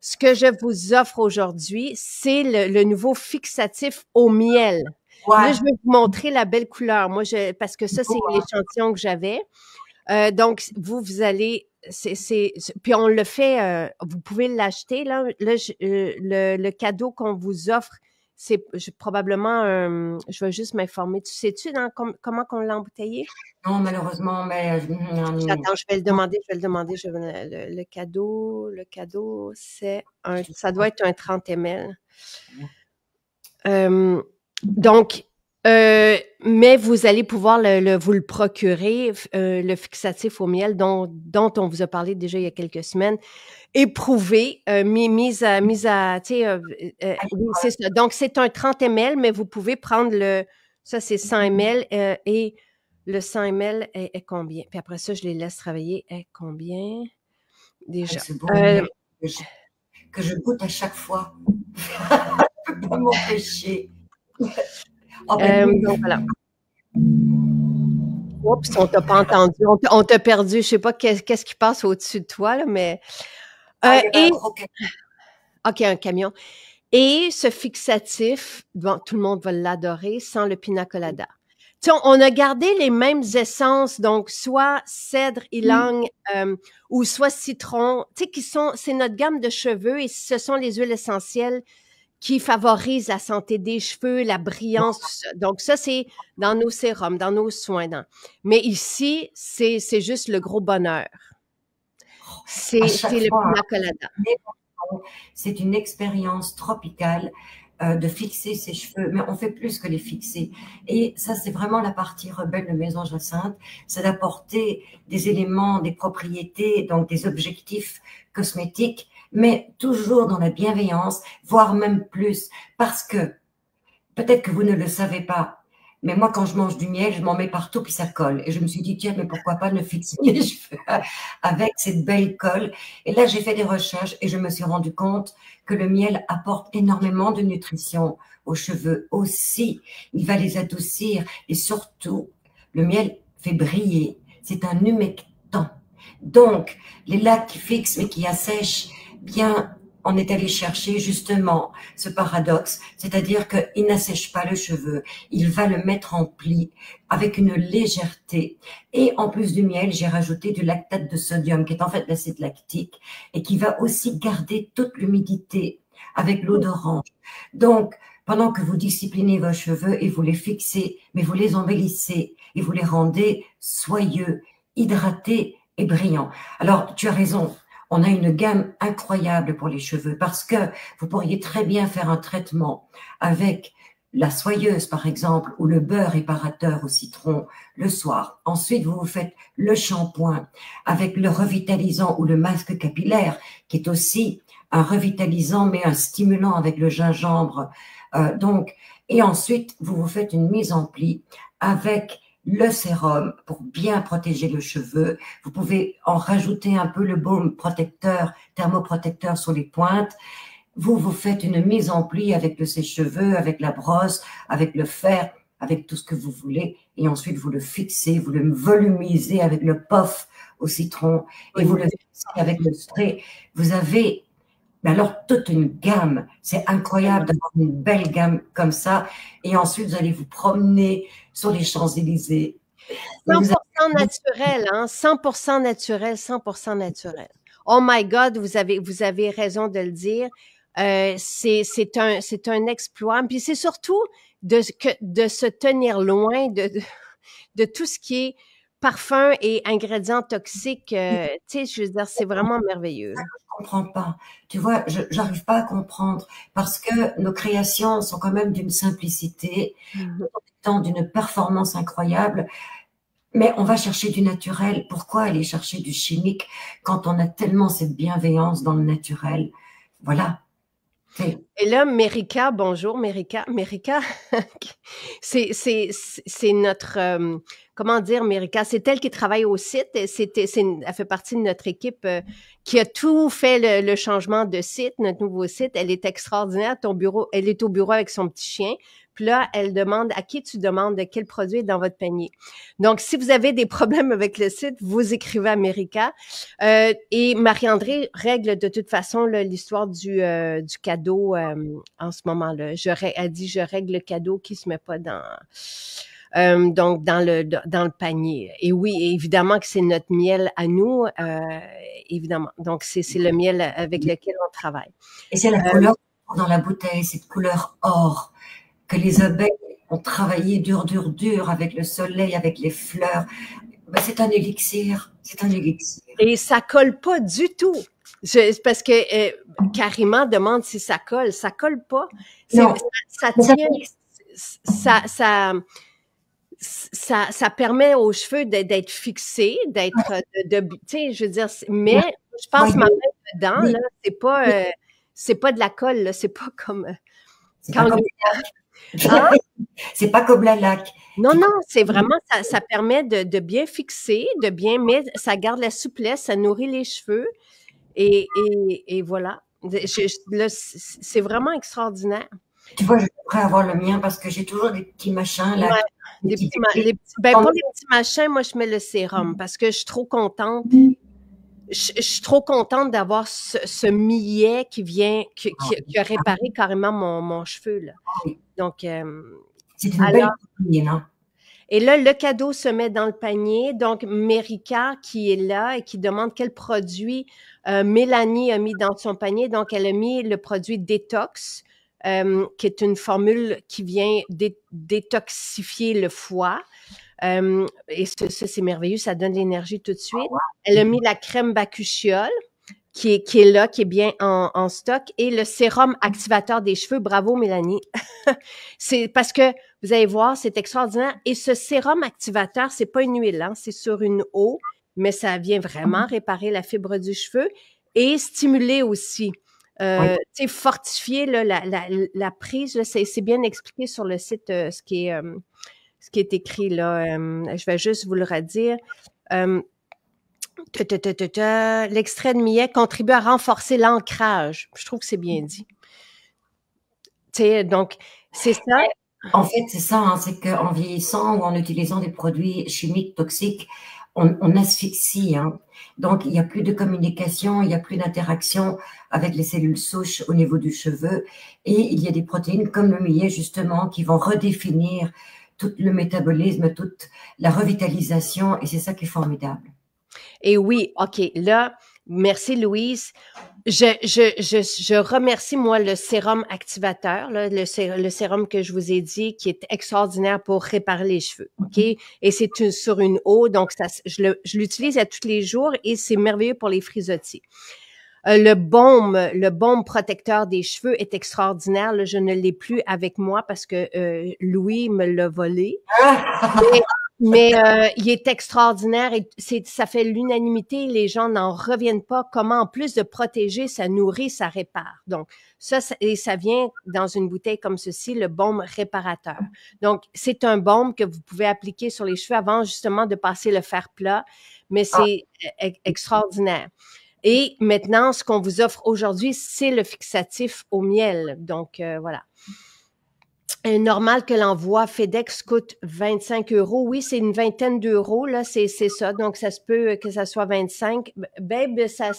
Ce que je vous offre aujourd'hui, c'est le nouveau fixatif au miel. Là, Ouais, je vais vous montrer la belle couleur. Moi, parce que ça, c'est beau, hein. l'échantillon que j'avais. Donc, vous allez, puis on le fait, vous pouvez l'acheter, là. Là, le cadeau qu'on vous offre, c'est probablement, je vais juste m'informer. Tu sais-tu comment qu'on l'a embouteillé? Non, malheureusement, mais J'attends, je vais le demander, le cadeau, ça doit être un 30 ml. Donc, mais vous allez pouvoir vous le procurer, le fixatif au miel dont on vous a parlé déjà il y a quelques semaines, éprouvé, mise à, tu sais, oui, c'est ça. Donc, c'est un 30 ml, mais vous pouvez prendre ça c'est 100 ml, et le 100 ml est combien? Puis après ça, je les laisse travailler. Est combien avec déjà? ce beau miel que je goûte à chaque fois. Je ne peux pas m'empêcher. Oh, ben, Donc voilà. Oups, on t'a pas entendu. On t'a perdu. Je sais pas qu'est-ce qui passe au-dessus de toi, là, mais. il y avait un Et, gros camion. OK, un camion. Et ce fixatif, bon, tout le monde va l'adorer, sans le pina colada. Tu sais, on a gardé les mêmes essences, donc soit cèdre, ylang, ou soit citron, tu sais, c'est notre gamme de cheveux et ce sont les huiles essentielles qui favorisent la santé des cheveux, la brillance, tout ça. Donc ça, c'est dans nos sérums, dans nos soins. Mais ici, c'est juste le gros bonheur. À C'est chaque le fois, pina colada. c'est une expérience tropicale de fixer ses cheveux, mais on fait plus que les fixer. Et ça, c'est vraiment la partie rebelle de Maison Jacinthe, c'est d'apporter des éléments, des propriétés, donc des objectifs cosmétiques, mais toujours dans la bienveillance, voire même plus, parce que peut-être que vous ne le savez pas, mais moi, quand je mange du miel, je m'en mets partout, puis ça colle. Et je me suis dit, tiens, mais pourquoi pas ne fixer les cheveux avec cette belle colle. Et là, j'ai fait des recherches et je me suis rendu compte que le miel apporte énormément de nutrition aux cheveux aussi. Il va les adoucir et surtout, le miel fait briller. C'est un humectant. Donc, les lacs qui fixent mais qui assèchent, bien, on est allé chercher justement ce paradoxe, c'est-à-dire qu'il n'assèche pas le cheveu, il va le mettre en pli avec une légèreté. Et en plus du miel, j'ai rajouté du lactate de sodium, qui est en fait l'acide lactique, et qui va aussi garder toute l'humidité avec l'eau d'orange. Donc, pendant que vous disciplinez vos cheveux et vous les fixez, mais vous les embellissez et vous les rendez soyeux, hydratés et brillants. Alors, tu as raison, on a une gamme incroyable pour les cheveux parce que vous pourriez très bien faire un traitement avec la soyeuse, par exemple, ou le beurre réparateur au citron le soir. Ensuite, vous vous faites le shampoing avec le revitalisant ou le masque capillaire, qui est aussi un revitalisant, mais un stimulant avec le gingembre. Et ensuite, vous vous faites une mise en pli avec le sérum pour bien protéger le cheveu. Vous pouvez en rajouter un peu le baume protecteur, thermoprotecteur sur les pointes. Vous faites une mise en pli avec le sèche-cheveux, avec la brosse, avec le fer, avec tout ce que vous voulez. Et ensuite, vous le fixez, vous le volumisez avec le puff au citron et vous le fixez avec le spray. Vous avez alors toute une gamme. C'est incroyable d'avoir une belle gamme comme ça. Et ensuite, vous allez vous promener sur les Champs-Élysées. Et vous 100% naturel, hein? 100% naturel, 100% naturel. Oh my God, vous avez raison de le dire. C'est un exploit. Puis c'est surtout de se tenir loin de tout ce qui est parfum et ingrédients toxiques. Tu sais, je veux dire, c'est vraiment merveilleux. ne comprends pas. Tu vois, je n'arrive pas à comprendre parce que nos créations sont quand même d'une simplicité, d'une performance incroyable. Mais on va chercher du naturel. Pourquoi aller chercher du chimique quand on a tellement cette bienveillance dans le naturel? Voilà. Et là, Mérika, bonjour Mérika. Mérika, c'est notre, comment dire, Mérika, c'est elle qui travaille au site. Elle fait partie de notre équipe qui a tout fait le changement de site, notre nouveau site. Elle est extraordinaire. Elle est au bureau avec son petit chien. Puis là, elle demande à qui tu demandes de quel produit est dans votre panier. Donc, si vous avez des problèmes avec le site, vous écrivez à Mérika. Et Marie-André règle de toute façon l'histoire du cadeau en ce moment-là. Elle dit, je règle le cadeau qui se met pas donc dans le panier. Et oui, évidemment que c'est notre miel à nous, évidemment. Donc, c'est le miel avec lequel on travaille. Et c'est la couleur dans la bouteille, cette couleur or, que les abeilles ont travaillé dur avec le soleil, avec les fleurs. Ben, c'est un élixir, c'est un élixir. Et ça colle pas du tout. Parce que Karima demande si ça colle pas. Non, ça tient, ça permet aux cheveux d'être fixés, d'être, tu sais, je veux dire, mais je pense ma main dedans, là, c'est pas de la colle, là, c'est pas comme c'est pas comme la laque. Non, c'est vraiment, ça permet de bien fixer, mais ça garde la souplesse, ça nourrit les cheveux et voilà. Là, c'est vraiment extraordinaire. Tu vois, je devrais avoir le mien parce que j'ai toujours des petits machins là. Ouais, pour les petits machins, moi, je mets le sérum parce que je suis trop contente. Je suis trop contente d'avoir ce millet qui a réparé carrément mon cheveu, là. Donc, c'est une belle copine, hein? Et là, le cadeau se met dans le panier. Donc, Mérika qui est là et qui demande quel produit Mélanie a mis dans son panier. Donc, elle a mis le produit Détox, qui est une formule qui vient détoxifier le foie. Et ça, c'est merveilleux, ça donne de l'énergie tout de suite. Elle a mis la crème bakuchiol qui est là, qui est bien en stock, et le sérum activateur des cheveux. Bravo, Mélanie. C'est parce que, vous allez voir, c'est extraordinaire. Et ce sérum activateur, c'est pas une huile, hein, c'est sur une eau, mais ça vient vraiment réparer la fibre du cheveu et stimuler aussi. Tu sais, fortifier là, la prise, là, c'est bien expliqué sur le site, ce qui est écrit là. Je vais juste vous le redire. L'extrait de millet contribue à renforcer l'ancrage. Je trouve que c'est bien dit. Tu sais, donc, c'est ça. En fait, c'est ça, hein, c'est qu'en vieillissant ou en utilisant des produits chimiques toxiques, on asphyxie. Hein. Donc, il n'y a plus de communication, il n'y a plus d'interaction avec les cellules souches au niveau du cheveu. Et il y a des protéines comme le millet, justement, qui vont redéfinir tout le métabolisme, toute la revitalisation. Et c'est ça qui est formidable. Et oui, OK, là, merci Louise. Je remercie, moi, le sérum activateur, là, le sérum que je vous ai dit, qui est extraordinaire pour réparer les cheveux, OK? Et c'est sur une eau, donc je l'utilise à tous les jours et c'est merveilleux pour les frisottis. Le baume protecteur des cheveux est extraordinaire. Là, je ne l'ai plus avec moi parce que Louis me l'a volé. Mais il est extraordinaire et ça fait l'unanimité. Les gens n'en reviennent pas. Comment, en plus de protéger, ça nourrit, ça répare. Donc, ça vient dans une bouteille comme ceci, le baume réparateur. Donc, c'est un baume que vous pouvez appliquer sur les cheveux avant justement de passer le fer plat, mais c'est extraordinaire. Et maintenant, ce qu'on vous offre aujourd'hui, c'est le fixatif au miel. Donc, voilà. Normal que l'envoi FedEx coûte 25 €. Oui, c'est une vingtaine d'euros, là, c'est ça. Donc, ça se peut que ça soit 25. Babe, ça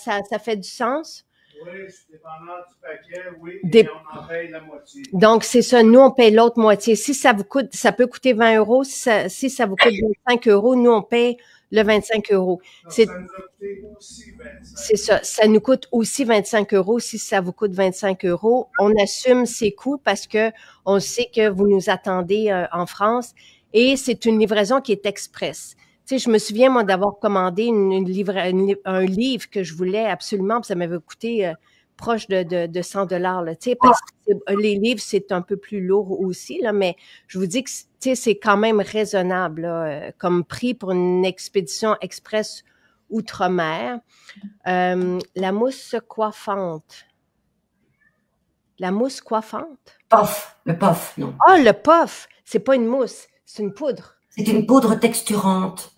fait du sens? Oui, c'est dépendant du paquet, oui, et on en paye la moitié. Donc, c'est ça, nous, on paye l'autre moitié. Si ça vous coûte, ça peut coûter 20 €. Si ça vous coûte 25 €, nous, on paye le 25 €. Ça nous a coûté aussi 25. C'est ça. Ça nous coûte aussi 25 € si ça vous coûte 25 €. On assume ces coûts parce que on sait que vous nous attendez en France et c'est une livraison qui est express. Tu sais, je me souviens, moi, d'avoir commandé un livre que je voulais absolument, puis ça m'avait coûté proche de 100 $, là, tu sais, parce que les livres, c'est un peu plus lourd aussi, là, mais je vous dis que, tu sais, c'est quand même raisonnable, là, comme prix pour une expédition express outre-mer. La mousse coiffante. La mousse coiffante? Puff, le puff, non. Ah, le puff! C'est pas une mousse, c'est une poudre. C'est une poudre texturante.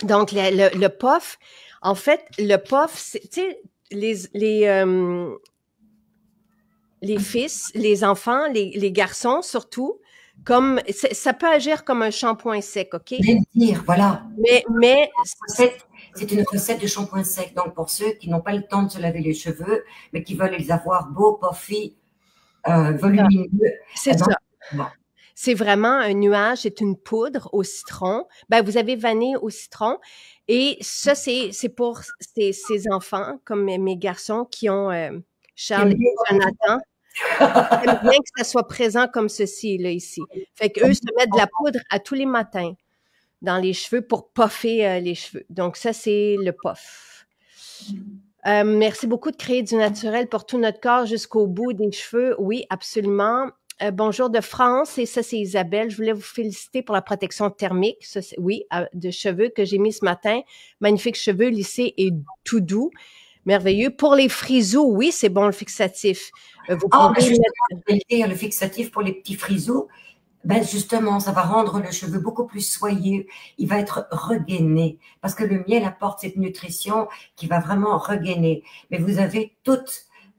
Donc, le puff, en fait, le puff, tu sais, les fils, les enfants, les garçons surtout, comme ça peut agir comme un shampoing sec, OK? Je vais le dire, voilà. Mais c'est une recette de shampoing sec. Donc, pour ceux qui n'ont pas le temps de se laver les cheveux, mais qui veulent les avoir beaux, puffy, volumineux. C'est ça. Bon. C'est vraiment un nuage, c'est une poudre au citron. Ben, vous avez vanille au citron. Et ça, c'est pour ces enfants, comme mes garçons qui ont Charles et Jonathan. J'aime bien que ça soit présent comme ceci, là, ici. Fait qu'eux se mettent de la poudre à tous les matins dans les cheveux pour puffer les cheveux. Donc, ça, c'est le puff. Merci beaucoup de créer du naturel pour tout notre corps jusqu'au bout des cheveux. Oui, absolument. Bonjour de France, et ça, c'est Isabelle. Je voulais vous féliciter pour la protection thermique, ça, oui, de cheveux que j'ai mis ce matin. Magnifiques cheveux lissés et tout doux. Merveilleux. Pour les frisous, oui, c'est bon le fixatif. Vous pouvez le fixatif pour les petits frisous. Ben justement, ça va rendre le cheveu beaucoup plus soyeux. Il va être regainé parce que le miel apporte cette nutrition qui va vraiment regainer. Mais vous avez tout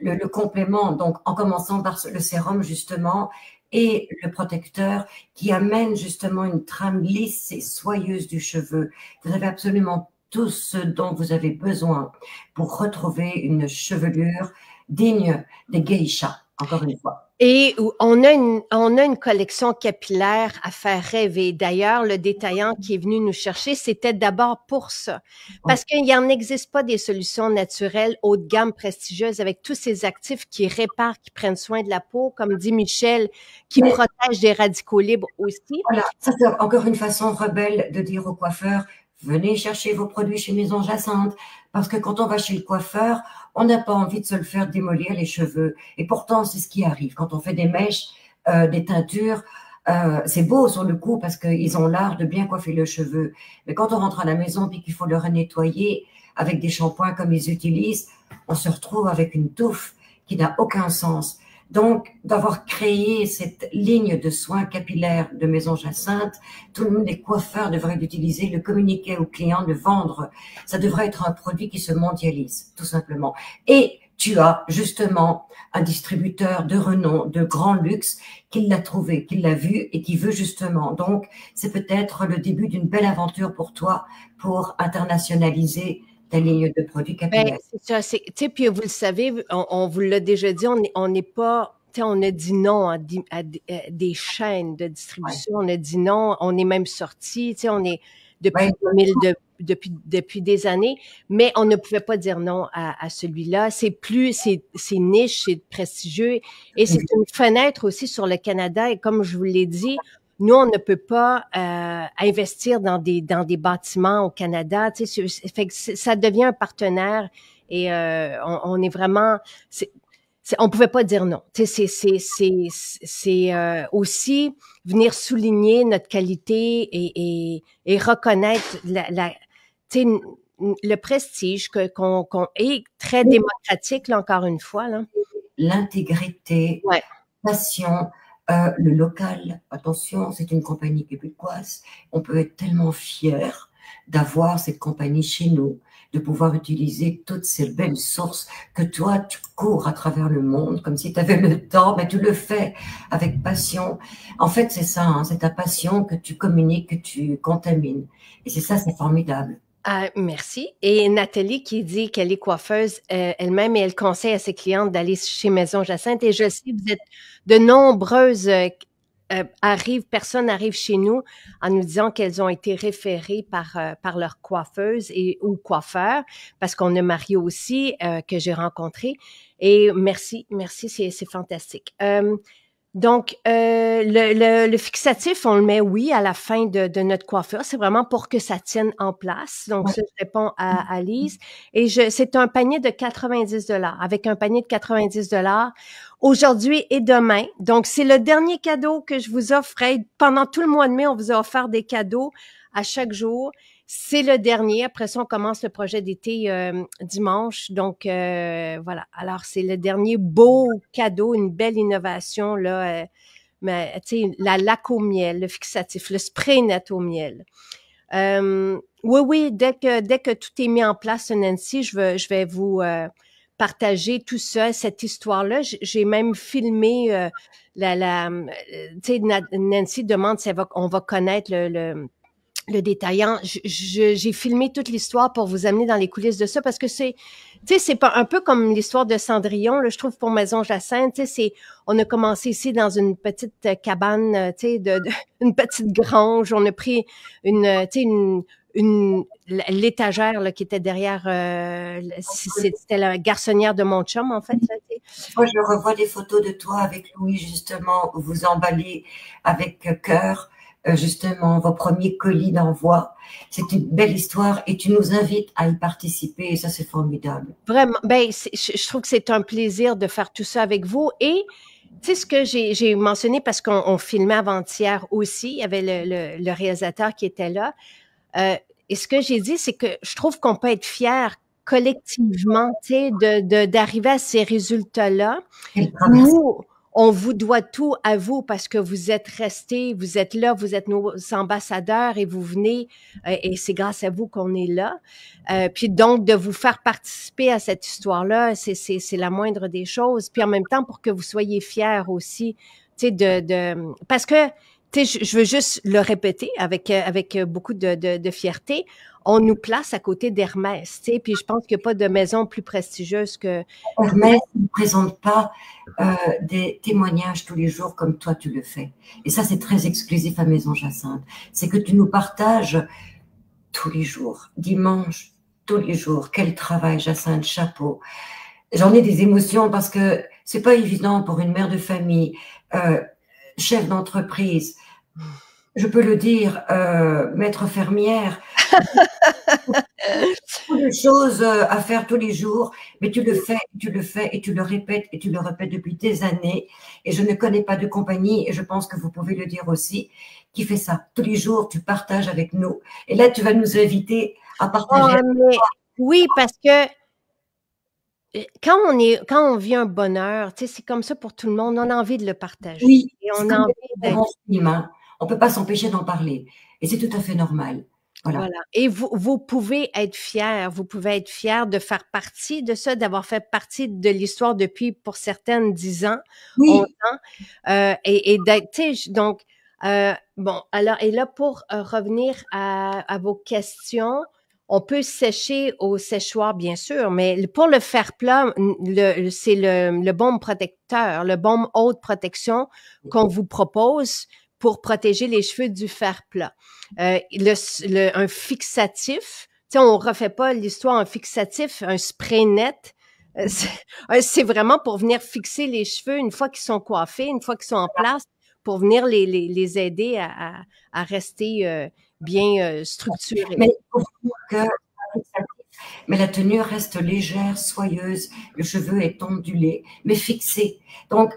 le complément, donc en commençant par le sérum justement et le protecteur qui amène justement une trame lisse et soyeuse du cheveu. Vous avez absolument tout ce dont vous avez besoin pour retrouver une chevelure digne des geishas, encore une fois. Et on a une collection capillaire à faire rêver. D'ailleurs, le détaillant qui est venu nous chercher, c'était d'abord pour ça. Parce qu'il n'en existe pas des solutions naturelles haut de gamme prestigieuses avec tous ces actifs qui réparent, qui prennent soin de la peau, comme dit Michel, qui protègent des radicaux libres aussi. Voilà, ça c'est encore une façon rebelle de dire aux coiffeurs, venez chercher vos produits chez Maison Jacinthe. Parce que quand on va chez le coiffeur, on n'a pas envie de se le faire démolir les cheveux. Et pourtant, c'est ce qui arrive. Quand on fait des mèches, des teintures, c'est beau sur le coup parce qu'ils ont l'art de bien coiffer le cheveu. Mais quand on rentre à la maison et qu'il faut le renettoyer avec des shampoings comme ils utilisent, on se retrouve avec une touffe qui n'a aucun sens. Donc, d'avoir créé cette ligne de soins capillaires de Maison Jacinthe, tout le monde, les coiffeurs devraient l'utiliser, le communiquer aux clients, le vendre. Ça devrait être un produit qui se mondialise, tout simplement. Et tu as justement un distributeur de renom, de grand luxe, qui l'a trouvé, qui l'a vu et qui veut justement. Donc, c'est peut-être le début d'une belle aventure pour toi, pour internationaliser ta ligne de produits capillaires. Ben, c'est ça, puis vous le savez, on vous l'a déjà dit, on n'est pas, on a dit non à des chaînes de distribution, on a dit non, on est même sorti, on est depuis 2000, depuis des années, mais on ne pouvait pas dire non à celui-là. C'est niche, c'est prestigieux, et c'est une fenêtre aussi sur le Canada, et comme je vous l'ai dit, nous, on ne peut pas investir dans des bâtiments au Aussi fait que ça devient un partenaire et on est vraiment, on pouvait pas dire non. C'est aussi venir souligner notre qualité et reconnaître le prestige qu'on est très démocratique, là, encore une fois. L'intégrité, passion. Le local, attention, c'est une compagnie québécoise. On peut être tellement fier d'avoir cette compagnie chez nous, de pouvoir utiliser toutes ces belles sources que toi, tu cours à travers le monde comme si tu avais le temps, mais tu le fais avec passion. En fait, c'est ça, hein, c'est ta passion que tu communiques, que tu contamines. Et c'est ça, c'est formidable. Merci. Et Nathalie qui dit qu'elle est coiffeuse elle-même et elle conseille à ses clientes d'aller chez Maison Jacinthe. Et je sais, vous êtes de nombreuses personnes arrivent chez nous en nous disant qu'elles ont été référées par leur coiffeuse ou coiffeur, parce qu'on a Mario aussi que j'ai rencontré. Et merci, c'est fantastique. Donc, le fixatif, on le met, oui, à la fin de notre coiffure. C'est vraiment pour que ça tienne en place. Donc, ça, je réponds à Lise. Et c'est un panier de 90 $, avec un panier de 90 $ aujourd'hui et demain. Donc, c'est le dernier cadeau que je vous offre. Pendant tout le mois de mai, on vous a offert des cadeaux à chaque jour. C'est le dernier. Après ça, on commence le projet d'été dimanche. Donc, voilà. Alors, c'est le dernier beau cadeau, une belle innovation là mais tu sais, la laque au miel, le fixatif, le spray net au miel. Oui, dès que tout est mis en place, Nancy, je vais vous partager tout ça, cette histoire-là. J'ai même filmé tu sais, Nancy demande si on va connaître le détaillant. J'ai filmé toute l'histoire pour vous amener dans les coulisses de ça parce que tu sais, c'est pas un peu comme l'histoire de Cendrillon, là, je trouve, pour Maison Jacinthe. Tu sais, on a commencé ici dans une petite cabane, tu sais, une petite grange. On a pris tu sais, l'étagère là, qui était derrière, c'était la garçonnière de mon chum, en fait. Là, moi, je revois des photos de toi avec Louis, justement, où vous emballez avec cœur, justement, vos premiers colis d'envoi. C'est une belle histoire et tu nous invites à y participer et ça, c'est formidable. Vraiment, ben, je trouve que c'est un plaisir de faire tout ça avec vous et tu sais ce que j'ai mentionné parce qu'on filmait avant-hier aussi, il y avait le réalisateur qui était là. Et ce que j'ai dit, c'est que je trouve qu'on peut être fier collectivement, tu sais, d'arriver à ces résultats-là. Nous, on vous doit tout à vous parce que vous êtes restés, vous êtes là, vous êtes nos ambassadeurs et vous venez et c'est grâce à vous qu'on est là. Puis donc de vous faire participer à cette histoire-là, c'est la moindre des choses. Puis en même temps pour que vous soyez fiers aussi, tu sais, parce que tu sais, je veux juste le répéter avec beaucoup de fierté. On nous place à côté d'Hermès, tu sais, puis je pense qu'il n'y a pas de maison plus prestigieuse que Hermès ne présente pas des témoignages tous les jours comme toi tu le fais. Et ça, c'est très exclusif à Maison Jacinthe. C'est que tu nous partages tous les jours, dimanche, tous les jours. Quel travail, Jacinthe, chapeau. J'en ai des émotions parce que c'est pas évident pour une mère de famille, chef d'entreprise, je peux le dire, maître fermière, beaucoup de choses à faire tous les jours, mais tu le fais, tu le fais et tu le répètes et tu le répètes depuis des années. Et je ne connais pas de compagnie, et je pense que vous pouvez le dire aussi, qui fait ça. Tous les jours, tu partages avec nous. Et là, tu vas nous inviter à partager. Oui, parce que quand on vit un bonheur, tu sais, c'est comme ça pour tout le monde. On a envie de le partager. Oui, et on a envie d'être. On peut pas s'empêcher d'en parler. Et c'est tout à fait normal. Voilà. Et vous pouvez être fiers. Vous pouvez être fiers de faire partie de ça, d'avoir fait partie de l'histoire depuis, pour certaines, 10 ans, oui. 11 ans. Et d'être, tu sais, donc, bon, alors, et là, pour revenir à vos questions, on peut sécher au séchoir, bien sûr, mais pour le fer plat, c'est le baume protecteur, le baume haute protection qu'on vous propose pour protéger les cheveux du fer plat. Un fixatif, tu sais, on refait pas l'histoire en fixatif, un spray net. C'est vraiment pour venir fixer les cheveux une fois qu'ils sont coiffés, une fois qu'ils sont en place, pour venir les aider à rester bien structurés. Mais la tenue reste légère, soyeuse, le cheveu est ondulé, mais fixé. Donc,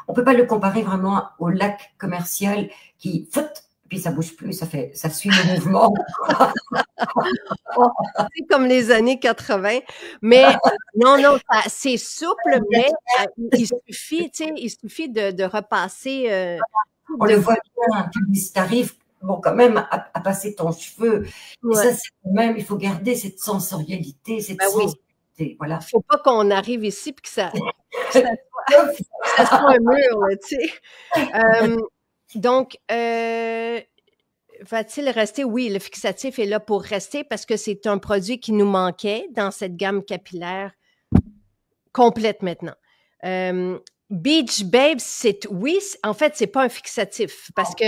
on peut pas le comparer vraiment au lac commercial qui fout, puis ça bouge plus, ça suit le mouvement. C'est comme les années 80. Mais non, c'est souple, mais il suffit de repasser. On le voit bien, tu arrives bon, quand même, à passer ton cheveu. Ouais. Et ça, c'est quand même, il faut garder cette sensorialité, cette sensibilité. Voilà. Il ne faut pas qu'on arrive ici et que ça soit un mur, là, tu sais. Donc, va-t-il rester? Oui, le fixatif est là pour rester parce que c'est un produit qui nous manquait dans cette gamme capillaire complète maintenant. Beach Babes, en fait, c'est pas un fixatif parce que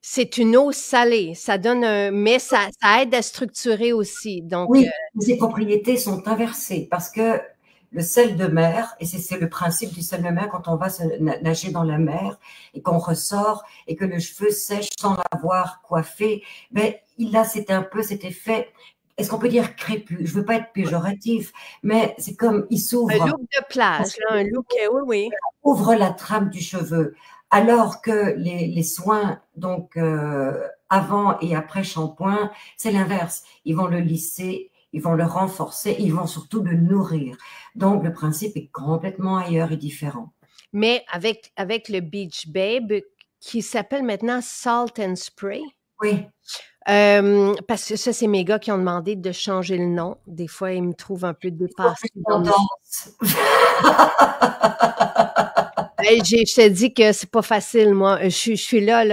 c'est une eau salée. Ça donne mais ça aide à structurer aussi. Donc, oui, ces propriétés sont inversées parce que le sel de mer, et c'est le principe du sel de mer quand on va nager dans la mer et qu'on ressort et que le cheveu sèche sans l'avoir coiffé, ben, il a un peu cet effet. Est-ce qu'on peut dire crépus? Je veux pas être péjoratif, mais c'est comme il s'ouvre. Un look de plage, un look, oui. Ouvre la trame du cheveu. Alors que les soins, donc avant et après shampoing, c'est l'inverse. Ils vont le lisser, ils vont le renforcer, ils vont surtout le nourrir. Donc le principe est complètement ailleurs et différent. mais avec le Beach Babe, qui s'appelle maintenant Salt and Spray. Oui. Parce que ça, c'est mes gars qui ont demandé de changer le nom. Des fois, ils me trouvent un peu dépassée. Hey, je te dis que c'est pas facile, moi. Je suis là,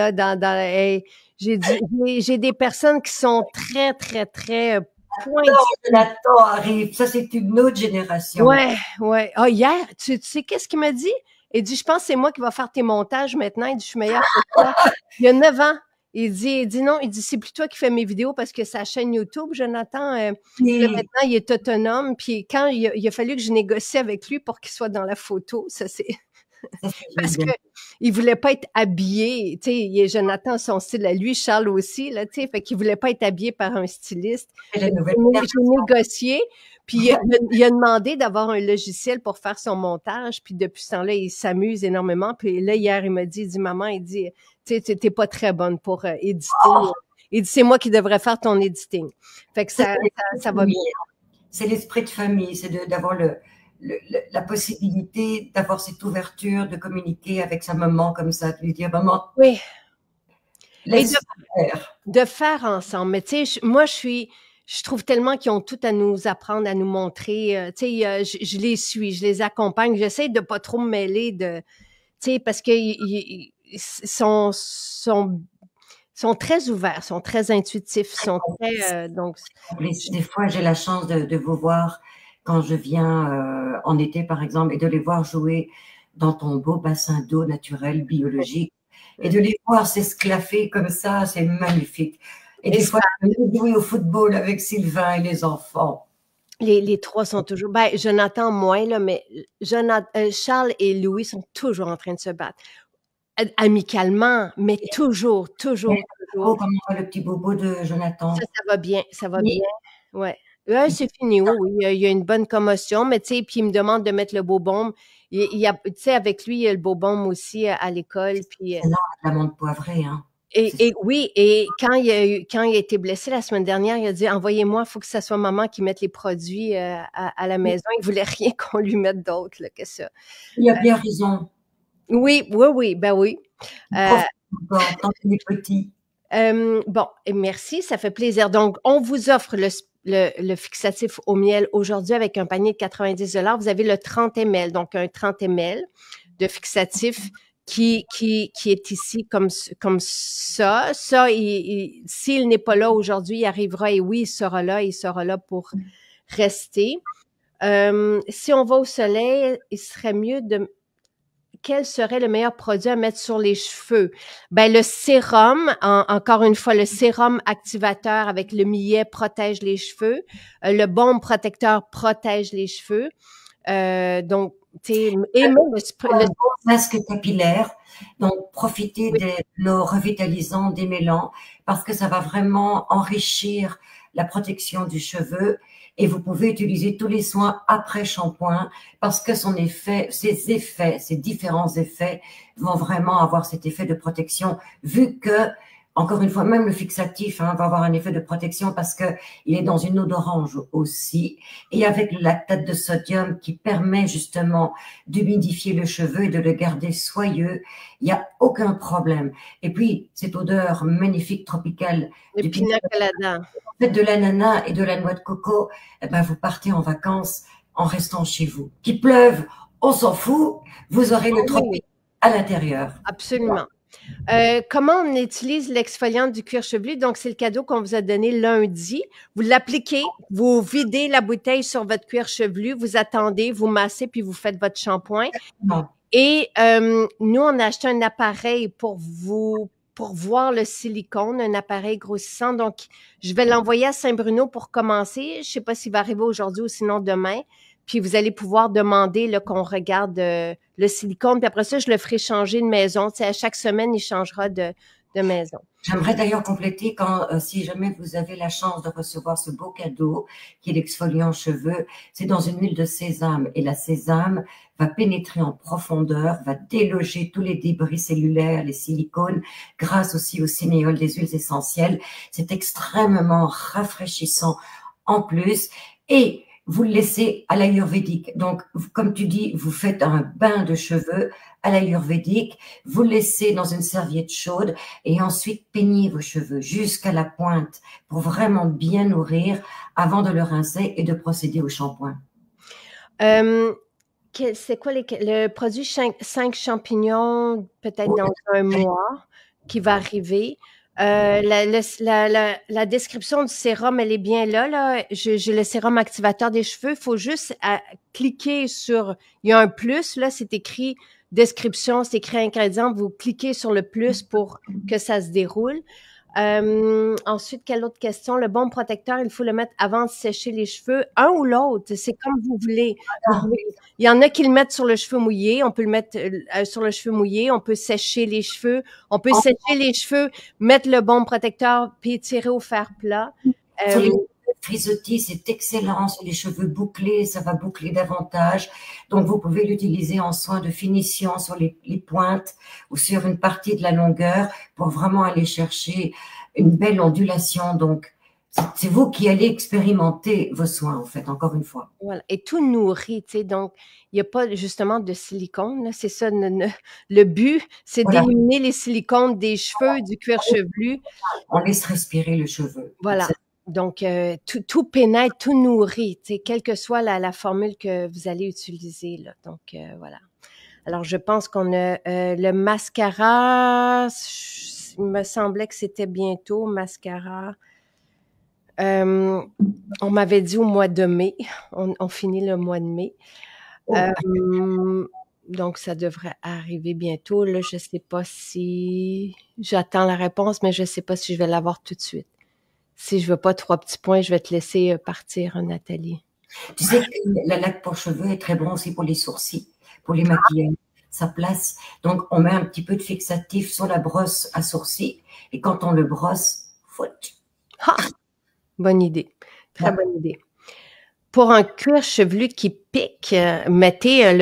hey, j'ai des personnes qui sont très, très, très pointues. Jonathan arrive. Ça, c'est une autre génération. Ouais. Ah, hier, tu sais qu'est-ce qu'il m'a dit? Il dit, je pense que c'est moi qui va faire tes montages maintenant. Il dit, je suis meilleure que toi. Il y a 9 ans. Il dit non, il dit, c'est plus toi qui fais mes vidéos parce que sa chaîne YouTube, Jonathan, là, maintenant, il est autonome. Puis quand il a fallu que je négocie avec lui pour qu'il soit dans la photo, ça c'est... Parce que il voulait pas être habillé, tu sais, Jonathan, son style à lui, Charles aussi, là, tu sais, fait qu'il voulait pas être habillé par un styliste. J'ai négocié, puis il a demandé d'avoir un logiciel pour faire son montage, puis depuis ce temps-là, il s'amuse énormément. Puis là, hier, il m'a dit, maman, il dit, tu sais, t'es pas très bonne pour éditer. Il dit, c'est moi qui devrais faire ton editing. Fait que ça va bien. C'est l'esprit de famille, c'est d'avoir la possibilité d'avoir cette ouverture, de communiquer avec sa maman comme ça, de lui dire, maman, oui. laisse faire. De faire ensemble. Mais tu sais, moi, je trouve tellement qu'ils ont tout à nous apprendre, à nous montrer. Tu sais, je les suis, je les accompagne. J'essaie de pas trop me mêler de, tu sais, parce que ils sont très ouverts, sont très intuitifs, sont très, donc. Des fois, j'ai la chance de vous voir quand je viens en été, par exemple, et de les voir jouer dans ton beau bassin d'eau naturel, biologique, et de les voir s'esclaffer comme ça, c'est magnifique. Et des fois, je vais jouer au football avec Sylvain et les enfants. Les trois sont toujours... Ben, Jonathan moins, là, mais Charles et Louis sont toujours en train de se battre. Amicalement, mais toujours. Oh, comment va le petit bobo de Jonathan? Ça va bien, ouais. Ouais, c'est fini, oui, il y a une bonne commotion, mais tu sais, puis il me demande de mettre le beau-baume. Tu sais, avec lui, il y a le beau-baume aussi à l'école. Puis c'est l'amande poivrée, hein. Et oui, et quand il a été blessé la semaine dernière, il a dit, envoyez-moi, il faut que ce soit maman qui mette les produits à la maison. Il voulait rien qu'on lui mette d'autre que ça. Il a bien raison. Oui, ben oui. Tant qu'il est petit. Bon, merci, ça fait plaisir. Donc, on vous offre le fixatif au miel aujourd'hui avec un panier de 90 $. Vous avez le 30 ml, donc un 30 ml de fixatif qui est ici comme ça. Ça, s'il n'est pas là aujourd'hui, il arrivera et oui, il sera là pour rester. Si on va au soleil, il serait mieux de... Quel serait le meilleur produit à mettre sur les cheveux? Ben, le sérum, encore une fois, le sérum activateur avec le millet protège les cheveux. Le baume protecteur protège les cheveux. Donc, et même le masque capillaire. Donc, profitez de nos revitalisants, démêlants, parce que ça va vraiment enrichir la protection du cheveu. Et vous pouvez utiliser tous les soins après shampoing parce que ces différents effets vont vraiment avoir cet effet de protection vu que, encore une fois, même le fixatif va avoir un effet de protection parce que il est dans une eau d'orange aussi et avec le lactate de sodium qui permet justement d'humidifier le cheveu et de le garder soyeux, il n'y a aucun problème. Et puis, cette odeur magnifique tropicale du pina colada. Faites de l'ananas et de la noix de coco, vous partez en vacances en restant chez vous. Qu'il pleuve, on s'en fout, vous aurez le tropique à l'intérieur. Absolument. Comment on utilise l'exfoliant du cuir chevelu? Donc, c'est le cadeau qu'on vous a donné lundi. Vous l'appliquez, vous videz la bouteille sur votre cuir chevelu, vous attendez, vous massez, puis vous faites votre shampoing. Et nous, on a acheté un appareil pour voir le silicone, un appareil grossissant. Donc, je vais l'envoyer à Saint-Bruno pour commencer. Je sais pas s'il va arriver aujourd'hui ou sinon demain. Puis, vous allez pouvoir demander qu'on regarde le silicone. Puis après ça, je le ferai changer de maison. Tu sais, à chaque semaine, il changera de maison. J'aimerais d'ailleurs compléter si jamais vous avez la chance de recevoir ce beau cadeau qui est l'exfoliant cheveux, c'est dans une huile de sésame. Et la sésame va pénétrer en profondeur, va déloger tous les débris cellulaires, les silicones, grâce aussi au cinéole des huiles essentielles. C'est extrêmement rafraîchissant en plus. Et vous le laissez à l'ayurvédique. Donc, comme tu dis, vous faites un bain de cheveux à l'ayurvédique, vous le laissez dans une serviette chaude et ensuite peignez vos cheveux jusqu'à la pointe pour vraiment bien nourrir avant de le rincer et de procéder au shampoing. C'est quoi le produit 5 champignons, peut-être dans un mois, qui va arriver? La description du sérum, elle est bien là. J'ai le sérum activateur des cheveux. Il faut juste cliquer sur, il y a un plus, là, c'est écrit description, c'est écrit ingrédients. Vous cliquez sur le plus pour que ça se déroule. Ensuite, quelle autre question? Le bon protecteur, il faut le mettre avant de sécher les cheveux. Un ou l'autre, c'est comme vous voulez. Il y en a qui le mettent sur le cheveu mouillé. On peut le mettre sur le cheveu mouillé. On peut sécher les cheveux. On peut sécher les cheveux, mettre le bon protecteur, puis étirer au fer plat. Sur les frisottis, c'est excellent. Sur les cheveux bouclés, ça va boucler davantage. Donc, vous pouvez l'utiliser en soin de finition sur les pointes ou sur une partie de la longueur pour vraiment aller chercher une belle ondulation. Donc, c'est vous qui allez expérimenter vos soins, en fait, encore une fois. Voilà. Et tout nourri, tu sais. Donc, il n'y a pas justement de silicone. C'est ça, le but, c'est d'éliminer les silicones des cheveux, du cuir chevelu. On laisse respirer le cheveu. Voilà. Donc, tout pénètre, tout nourrit, tu sais, quelle que soit la formule que vous allez utiliser, là. Donc, voilà. Alors, je pense qu'on a le mascara. Il me semblait que c'était bientôt, mascara. On m'avait dit au mois de mai. On finit le mois de mai. Donc, ça devrait arriver bientôt. Là, je ne sais pas si... J'attends la réponse, mais je ne sais pas si je vais l'avoir tout de suite. Si je veux pas 3 petits points, je vais te laisser partir, Nathalie. Tu sais que la laque pour cheveux est très bon aussi pour les sourcils, pour les maquillages. Ça place. Donc, on met un petit peu de fixatif sur la brosse à sourcils et quand on le brosse, bonne idée. Très bonne idée. Pour un cuir chevelu qui pique, mettez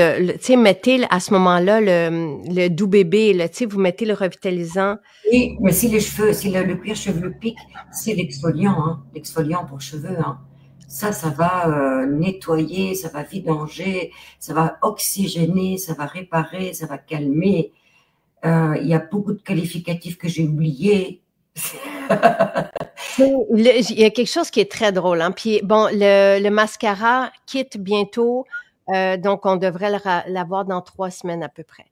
mettez à ce moment-là le doux bébé, là, vous mettez le revitalisant. Oui, mais si le cuir chevelu pique, c'est l'exfoliant pour cheveux. Hein. Ça va nettoyer, ça va vidanger, ça va oxygéner, ça va réparer, ça va calmer. Il y a beaucoup de qualificatifs que j'ai oubliés. Il y a quelque chose qui est très drôle. Hein? Puis bon, le mascara quitte bientôt, donc on devrait l'avoir dans 3 semaines à peu près.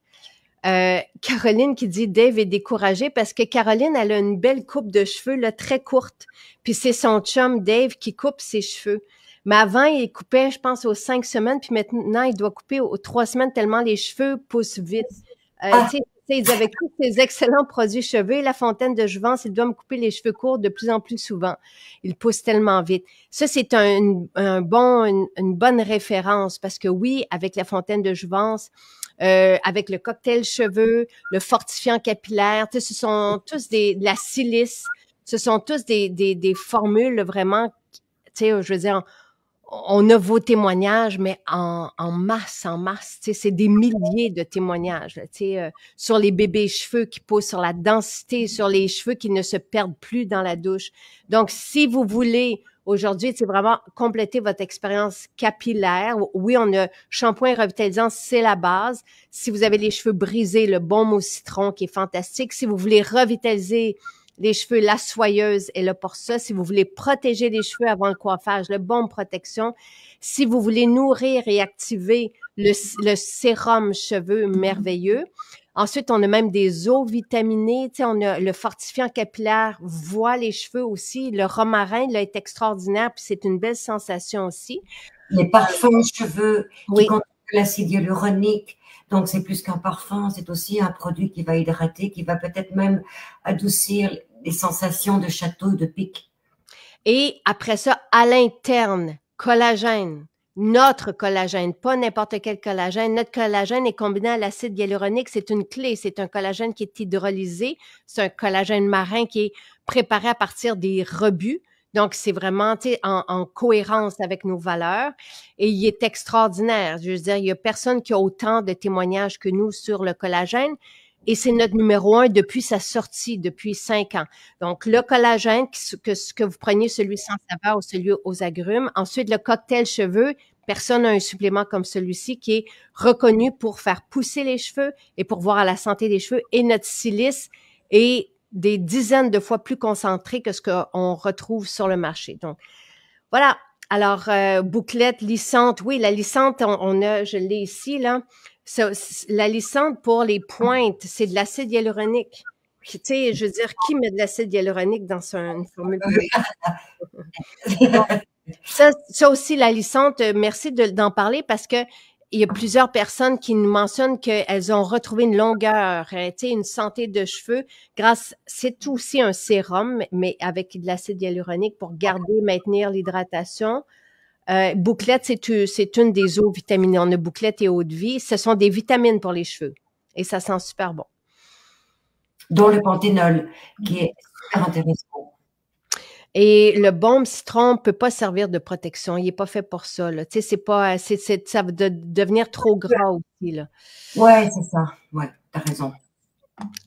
Caroline qui dit Dave est découragé parce que Caroline, elle a une belle coupe de cheveux là, très courte. Puis c'est son chum Dave qui coupe ses cheveux. Mais avant, il coupait, je pense, aux 5 semaines, puis maintenant, il doit couper aux 3 semaines tellement les cheveux poussent vite. Ils avaient tous ces excellents produits cheveux. La fontaine de jouvence, il doit me couper les cheveux courts de plus en plus souvent. Il pousse tellement vite. Ça, c'est une bonne référence parce que oui, avec la fontaine de jouvence, avec le cocktail cheveux, le fortifiant capillaire, ce sont tous de la silice, ce sont tous des formules vraiment, je veux dire, on a vos témoignages, mais en masse, c'est des milliers de témoignages, sur les bébés cheveux qui poussent, sur la densité, sur les cheveux qui ne se perdent plus dans la douche. Donc, si vous voulez aujourd'hui, c'est vraiment compléter votre expérience capillaire. Oui, on a shampoing revitalisant, c'est la base. Si vous avez les cheveux brisés, le baume au citron qui est fantastique. Si vous voulez revitaliser les cheveux, la soyeuse est là pour ça. Si vous voulez protéger les cheveux avant le coiffage, le baume protection. Si vous voulez nourrir et activer le sérum cheveux merveilleux. Ensuite, on a même des eaux vitaminées. On a le fortifiant capillaire, voit les cheveux aussi. Le romarin, là, est extraordinaire, puis c'est une belle sensation aussi. Les parfums cheveux qui contiennent l'acide hyaluronique. Donc, c'est plus qu'un parfum, c'est aussi un produit qui va hydrater, qui va peut-être même adoucir les sensations de château, de pic. Et après ça, à l'interne, collagène. Notre collagène, pas n'importe quel collagène. Notre collagène est combiné à l'acide hyaluronique. C'est une clé. C'est un collagène qui est hydrolysé. C'est un collagène marin qui est préparé à partir des rebuts. Donc, c'est vraiment en cohérence avec nos valeurs et il est extraordinaire. Je veux dire, il n'y a personne qui a autant de témoignages que nous sur le collagène. et c'est notre numéro 1 depuis sa sortie, depuis 5 ans. Donc, le collagène, que vous preniez celui sans saveur ou celui aux agrumes. Ensuite, le cocktail cheveux. Personne n'a un supplément comme celui-ci qui est reconnu pour faire pousser les cheveux et pour voir à la santé des cheveux. Et notre silice est des dizaines de fois plus concentré que ce qu'on retrouve sur le marché. Donc, voilà. Alors, bouclette, lissante. Oui, la lissante, je l'ai ici, là. La lissante pour les pointes, c'est de l'acide hyaluronique. Tu sais, je veux dire, qui met de l'acide hyaluronique dans une formule? Bon, ça aussi, la lissante, merci d'en parler parce que il y a plusieurs personnes qui nous mentionnent qu'elles ont retrouvé une longueur, tu sais, une santé de cheveux c'est aussi un sérum, mais avec de l'acide hyaluronique pour garder, maintenir l'hydratation. Bouclette, c'est une des eaux vitaminées. On a bouclette et eau de vie. Ce sont des vitamines pour les cheveux. Et ça sent super bon. Dont le panthénol, qui est super intéressant. Et le baume citron peut pas servir de protection. Il est pas fait pour ça, là. Tu sais, ça va devenir trop gras aussi, là. Ouais, c'est ça. Ouais, t'as raison.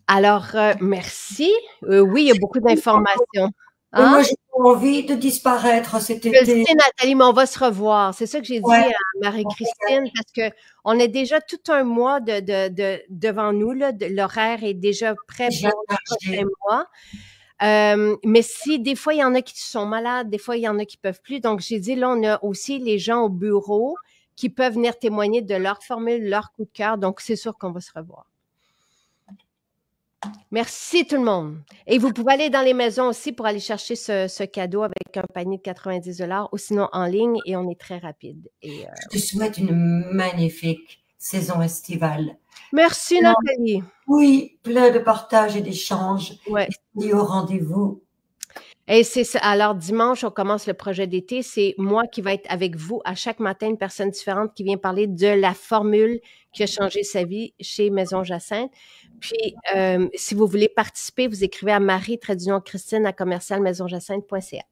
Alors, merci. Oui, il y a beaucoup d'informations. Hein? Moi, j'ai pas envie de disparaître cet été. Je le sais, Nathalie, mais on va se revoir. C'est ça que j'ai dit à Marie-Christine, parce que on a déjà tout un mois devant nous, là. L'horaire est déjà prêt pour le prochain mois. Mais si des fois, il y en a qui sont malades, des fois, il y en a qui peuvent plus. Donc, j'ai dit, là, on a aussi les gens au bureau qui peuvent venir témoigner de leur formule, leur coup de cœur. Donc, c'est sûr qu'on va se revoir. Merci tout le monde. Et vous pouvez aller dans les maisons aussi pour aller chercher ce cadeau avec un panier de 90 $ ou sinon en ligne et on est très rapide. Et, je te souhaite une magnifique saison estivale. Merci Nathalie. Oui, plein de partage et d'échanges. Ouais. Et au rendez-vous. Et c'est ça. Alors, dimanche, on commence le projet d'été. C'est moi qui va être avec vous à chaque matin, une personne différente qui vient parler de la formule qui a changé sa vie chez Maison Jacinthe. Puis, si vous voulez participer, vous écrivez à Marie-Christine@commercialmaisonjacinthe.ca.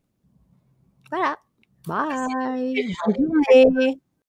Voilà. Bye. Bonne journée.